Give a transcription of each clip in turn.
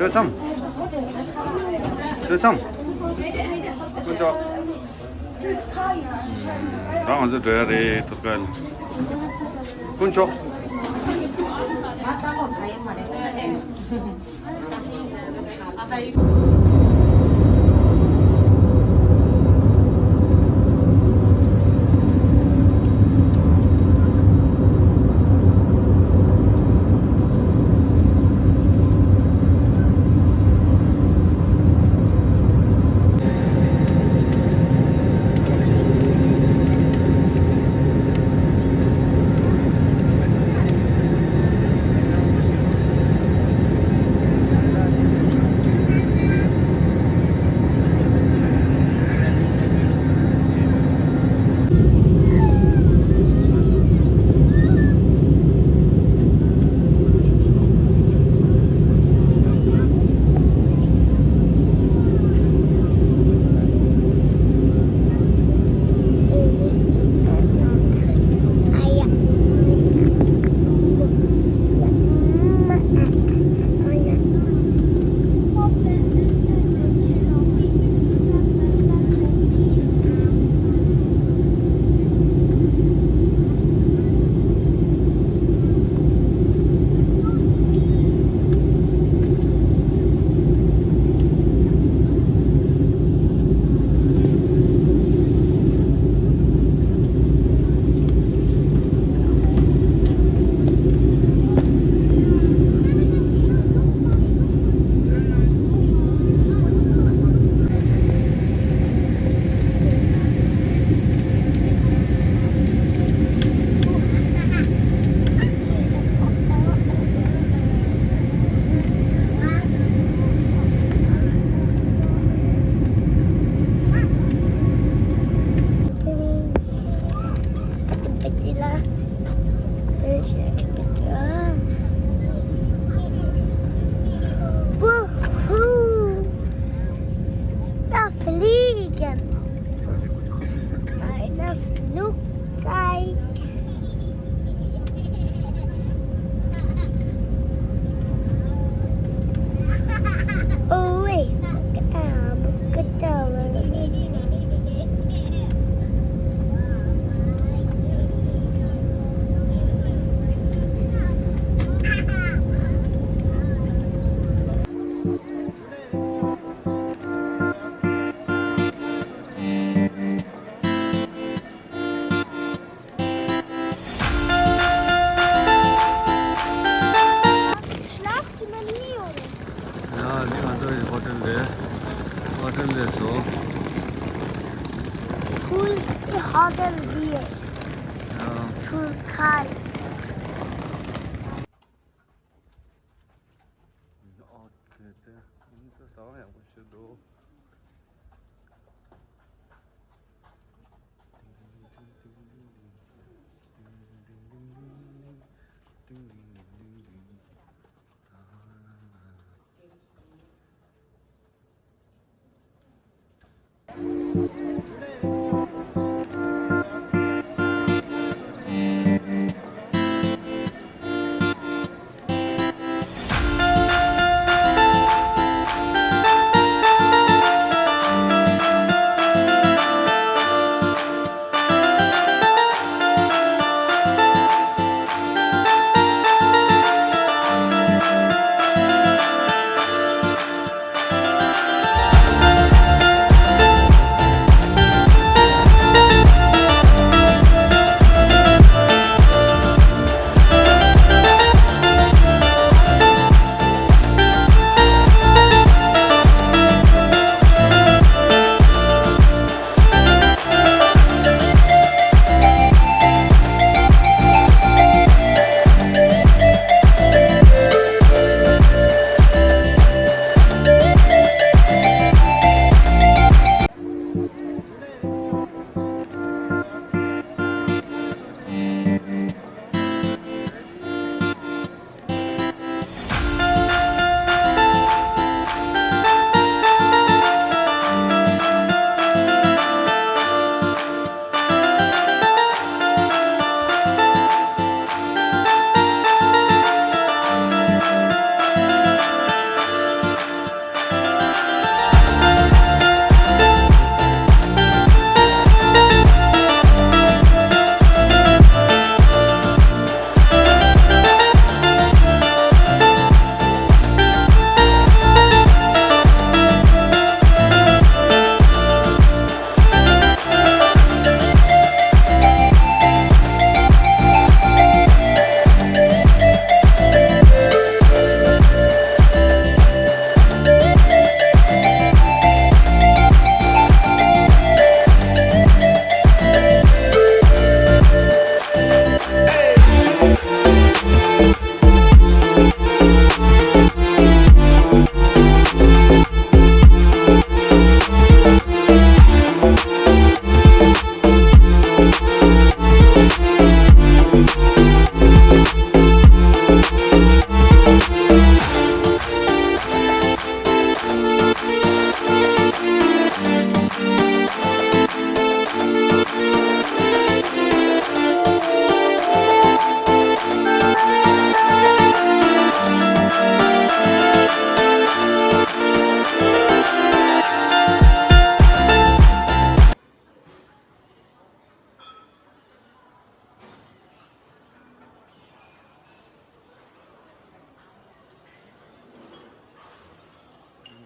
sam. sam. Kuncho. Rang aja dari tukal. Kuncho. Hadden wir. Türkei.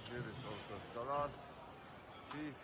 Here is also salad, cheese.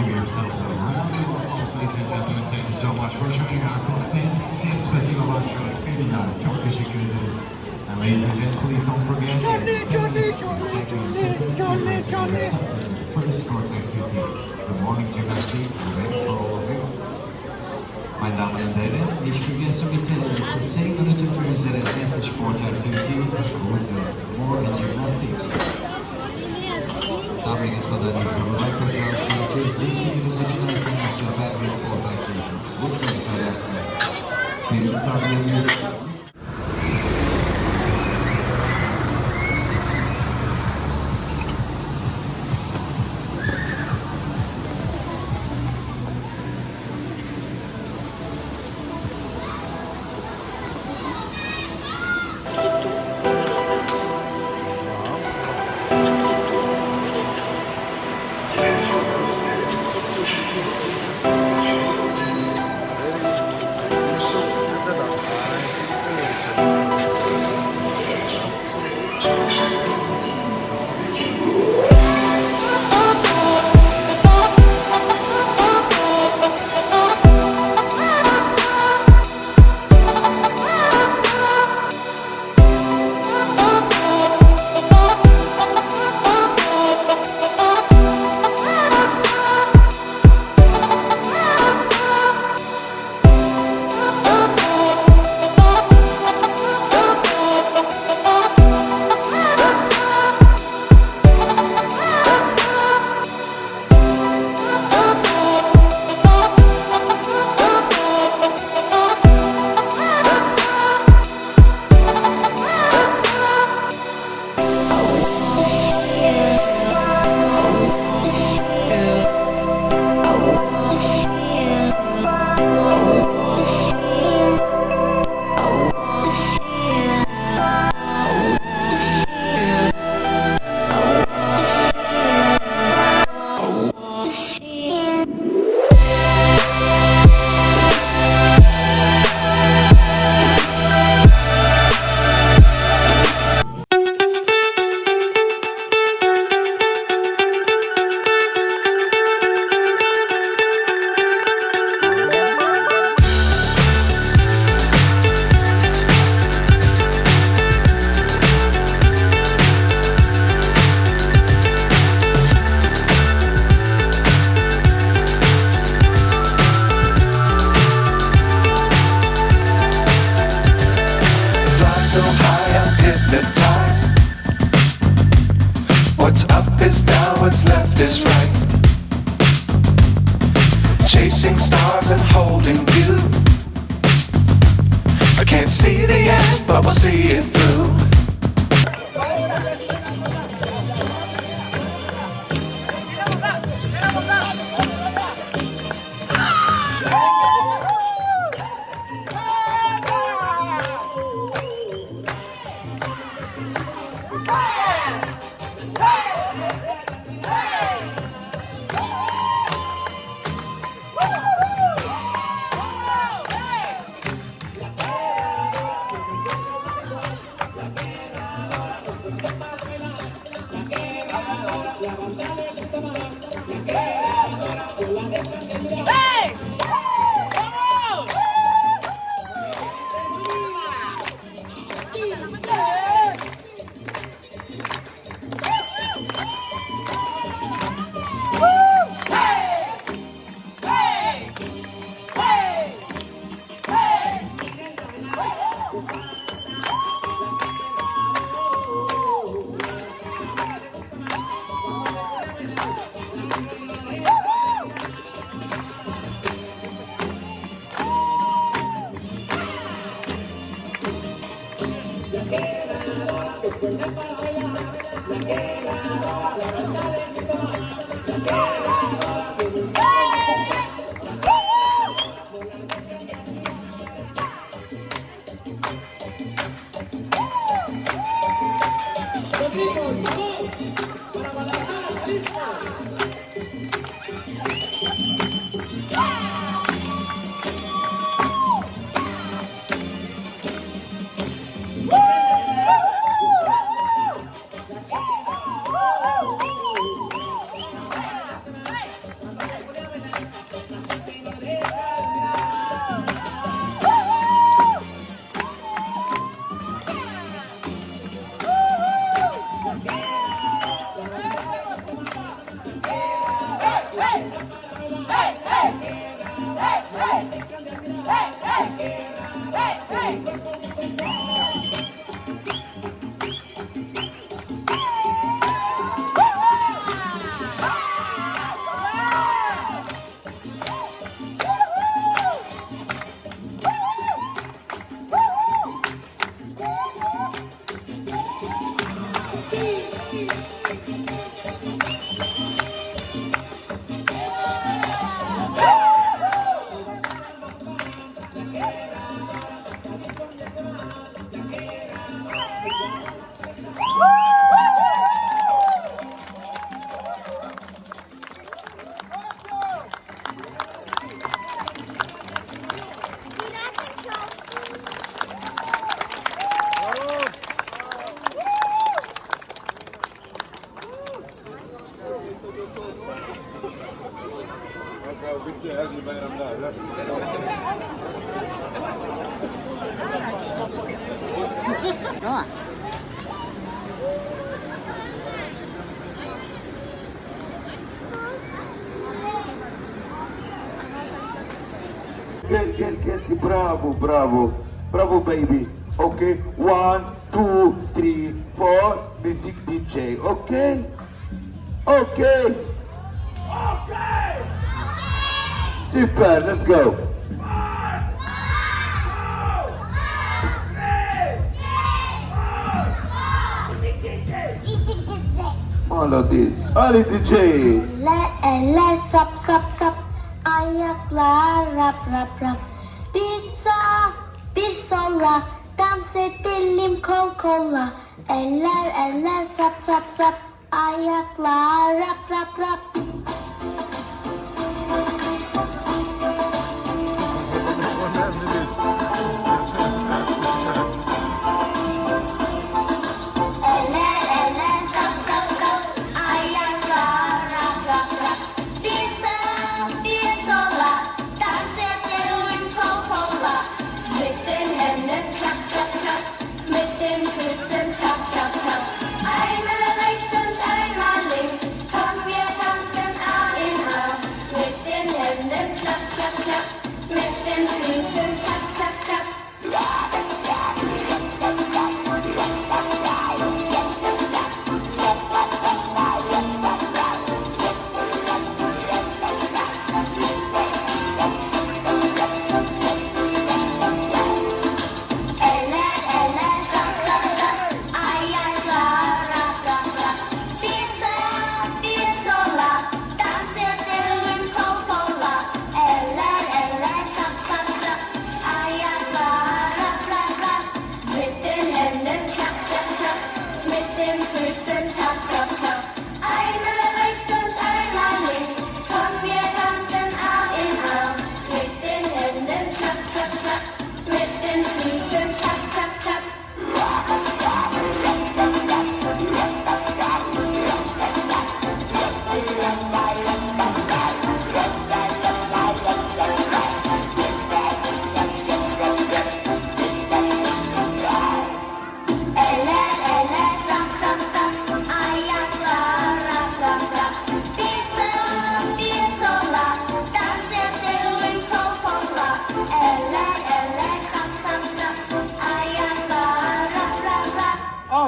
Give yourselves a round of applause, ladies and gentlemen. Thank you so much for joining our contents. Hepsi Festival başlıyor. Ferinar, çok teşekkür ederiz. And ladies and gents, please don't forget first sports activity, the morning gymnastics, ready for all of you. Meine Damen und Herren, ich vergesse bitte, es ist 10 Minuten für unsere erste Sportaktivität und morgen Gymnastik. Dame e gospodarni, zavodaj pожалуйста, через 10 минут начинается наша первая спортакtivitет. Будьте порядке. Всем собрались. what's left is right. Chasing stars and holding you. I can't see the end, but we'll see it through. Bitti, hadi bayramlar. Get, bravo, bravo, bravo baby. Okay, 1, 2, 3, 4, music DJ, okay? Okay. Super, let's go. Молодец. Ali DJ. Eller sap sap sap, ayaklar rap rap rap. Bir sağa bir sola, dans edelim kol kola. Eller sap sap sap, ayaklar rap rap rap.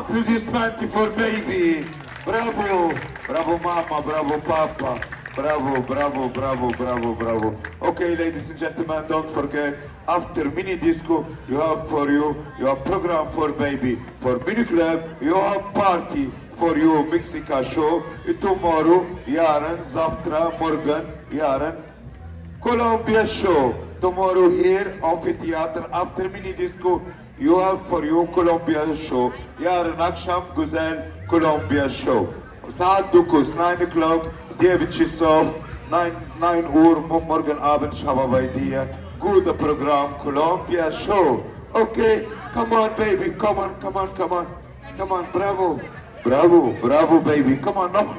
Applaudissementi for baby. Bravo. Bravo mama, bravo papa. Bravo, bravo, bravo, bravo, bravo. Okay, ladies and gentlemen, don't forget, after mini disco, you have program for baby. For mini club, you have party for you, Mexica show. Tomorrow, yarın, завтра, morgen, yarın, Colombia show. Tomorrow here, amphitheater, after mini disco, you have for you Colombia show. Yarın akşam güzel Colombia show. Saat 9, 9 o'clock, David Chisov, 9 Uhr, morgen Abend, Shababaidia. Good program, Colombia show. Okay, come on baby, come on, come on, come on. Come on, bravo. Bravo, bravo baby. Come on, noch.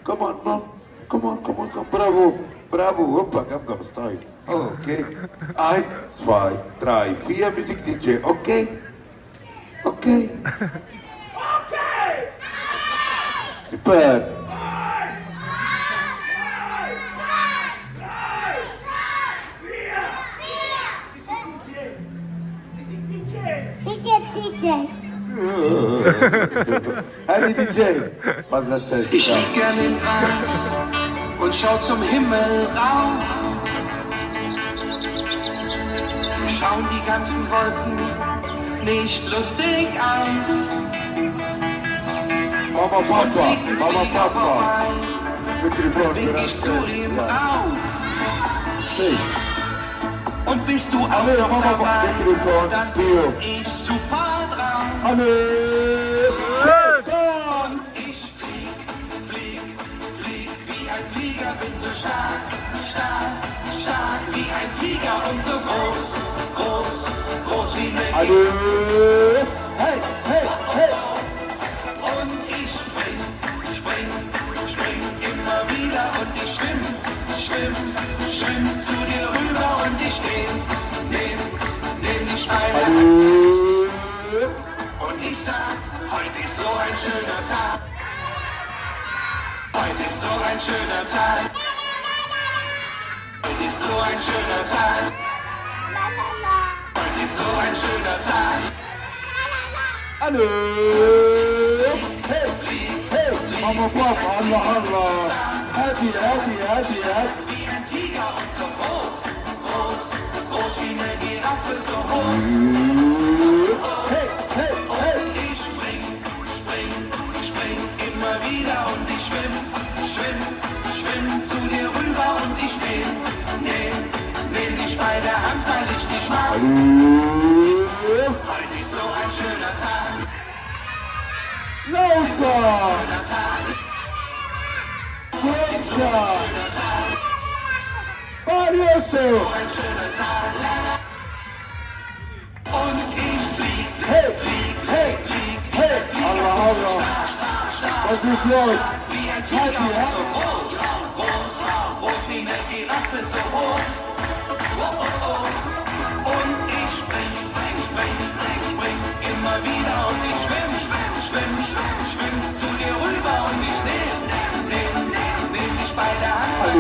Come on, no. Come on, bravo. Bravo, hoppa, gam, style. Okay. 1, 2, 3, 4, Musik DJ, okay? Okay. Super. DJ. Hey DJ, was das denn? Ich lieg gern im Gras und schau zum Himmel rauf. Schauen die ganzen Wolken nicht lustig aus. Mama, Und fliegen Papa. vorbei, Mikrofon, wink ich zu ihm auf. Hey. Und bist du auch Hallo, noch Mama, dabei, Mikrofon, dann Bio. bin ich super drauf. Hallo. Und ich flieg wie ein Flieger, bin so stark wie ein Tiger und so groß wie eine Hallo. Hey. Und ich spring immer wieder und ich schwimm zu dir rüber und ich nehm dich bei der Hand. Und ich sag, heute ist so ein schöner Tag. Heute ist so ein schöner Tag. Heute ist so ein schöner Tag. Heute ist so ein schöner Tag. Hallo. Hey. Mama, Papa, Allah. Hadi. Wie ein Tiger und so groß wie eine Giraffe, so hoch. Hey. Und ich spring immer wieder und ich schwimm zu dir rüber und ich nehm dich bei der Hand, weil ich dich mag. Heute ist so ein schöner Tag. Lausa. Schöner Tag. Großer. Barioso. Ein schöner Tag. Und ich flieg. Hey. Allah. Was ist los? Wie ein Tiger und so groß wie eine Giraffe, so hoch. Und ich spring immer wieder und ich schwimm zu dir rüber und ich nehm dich bei der Hand.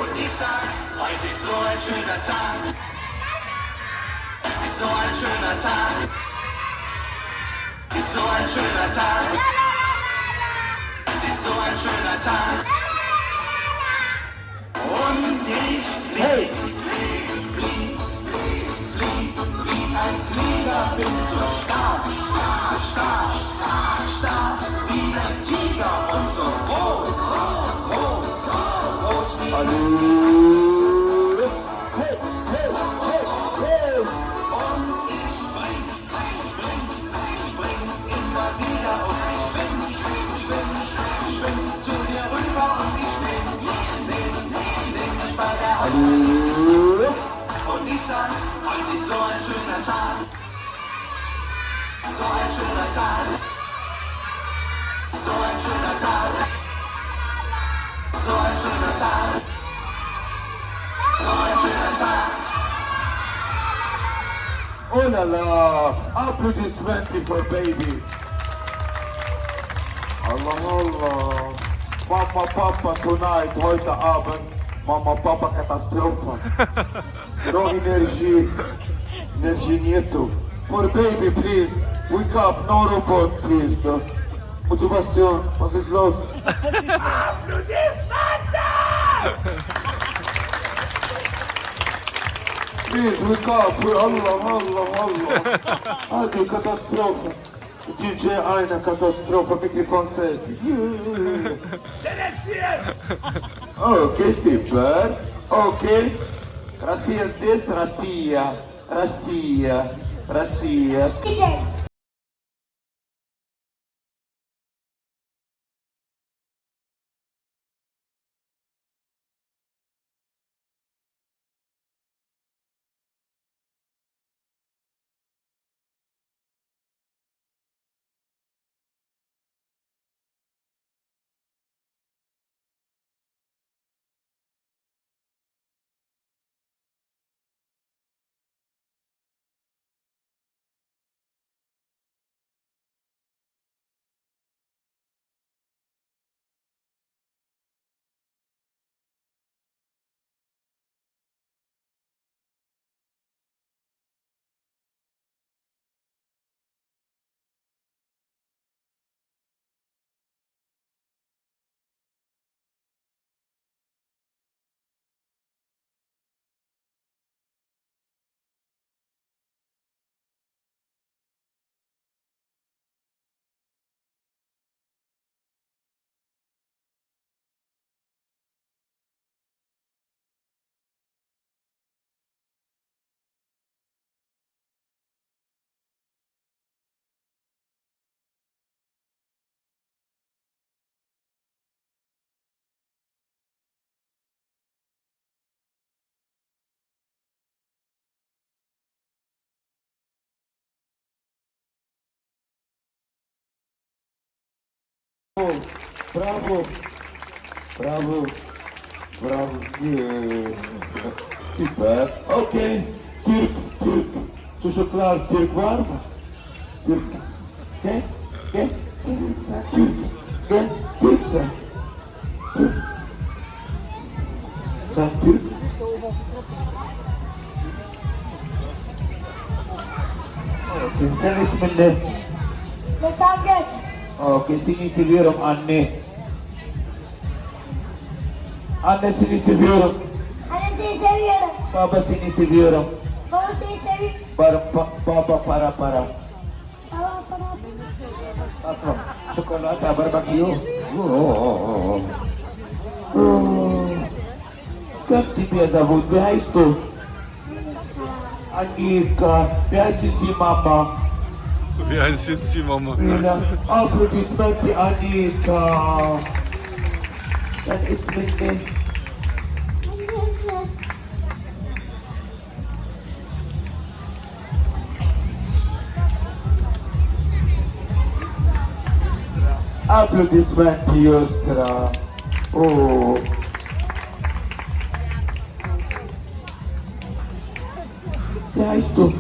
Und ich sag, heute ist so ein schöner Tag. Ist so ein schöner Tag. Ist so ein schöner Tag. Ist so ein schöner Tag. Und ich flieg wie ein Flieger, bin so stark wie ein Tiger und so groß wie ein Und ich spring immer wieder und ich schwimm zu dir rüber und ich nehm dich bei der Hand. Und ich sag, heute ist so ein schöner Tag. So ein schöner Tag. So ein schöner Tag. So ein schöner Tag. So ein schöner Tag. Oh la la. Applaudissementi for baby. Allah. Mama, Papa, tonight, heute Abend. Mama, Papa, Katastrophe. No energy. Energy nieto. For baby, please. Wake up, no robot, please, bro. Motivation, was ist los? Please, wake up, Allah. Hadi katastrofa. DJ ayna katastrofa, mikrofon ses. Okay, super. Okay. Россия здесь, Россия. Gidecek. Bravo. Yeah. Süper. Okay. Türk. Çocuklar Türk var mı? Türk. Gel. Türk sen. Türk. Gel. Türk sen. Türk. Sen Türk. Okay. Sen ismin ne? Metanget. Okay, seni seviyorum anne. Anne seni seviyorum. Anne seni seviyorum. Baba seni seviyorum. Baba seni seviyorum. Baba para. Baba para. Ako, chocolate, barbecue. Как тебя зовут? Бяйсту? Аника. Бяйсинси мама. Gelsin mama. Mina. Aplodismenti Anika. Sen ismin ne? Aplodismenti Yusra. Oh. Byasto?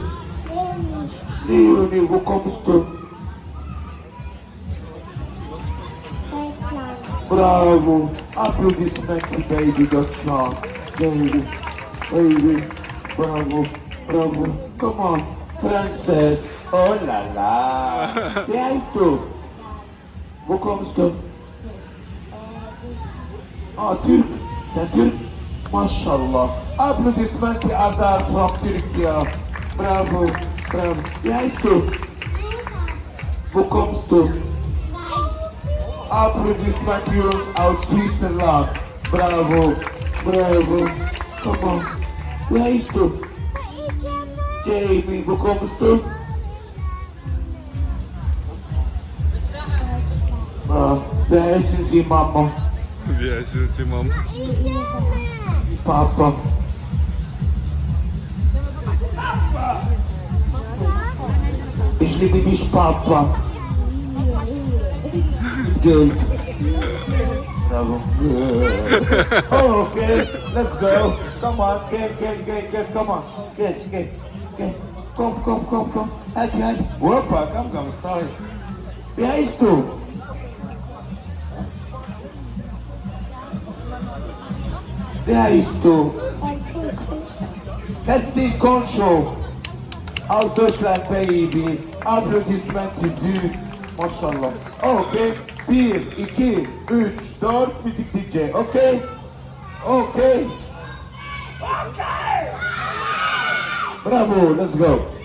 Leonie, wo kommst du? Deutschland. Bravo! Applaudissementi, baby, Deutschland. Baby. Bravo. Come on, princess. Oh la la. Wie heißt du? Wo kommst du? Ah, Türk. Sen Türk? Maşallah. Applaudissementi, Azar from Türkiye. Bravo. Wie heißt du? Wo kommst du? Applaudissementi Jungs aus Switzerland. Bravo. Come on. Wie heißt du? Jamie, wo kommst du? Wie heißen Sie, Mama? Gelsin mama. Papa. Ich liebe dich, Papa. Good. Bravo. Oh, okay. Let's go. Come on. Get. Come on. Get. Come. Hadi. Hoppa, come. Stay. Wie heißt du? Wie heißt du? Kessi Koncho. Aus Deutschland, Baby. Aplodismenti süß. Maşallah. Okay. 1, 2, 3, 4 müzik DJ. Okay? Okay. Bravo, let's go.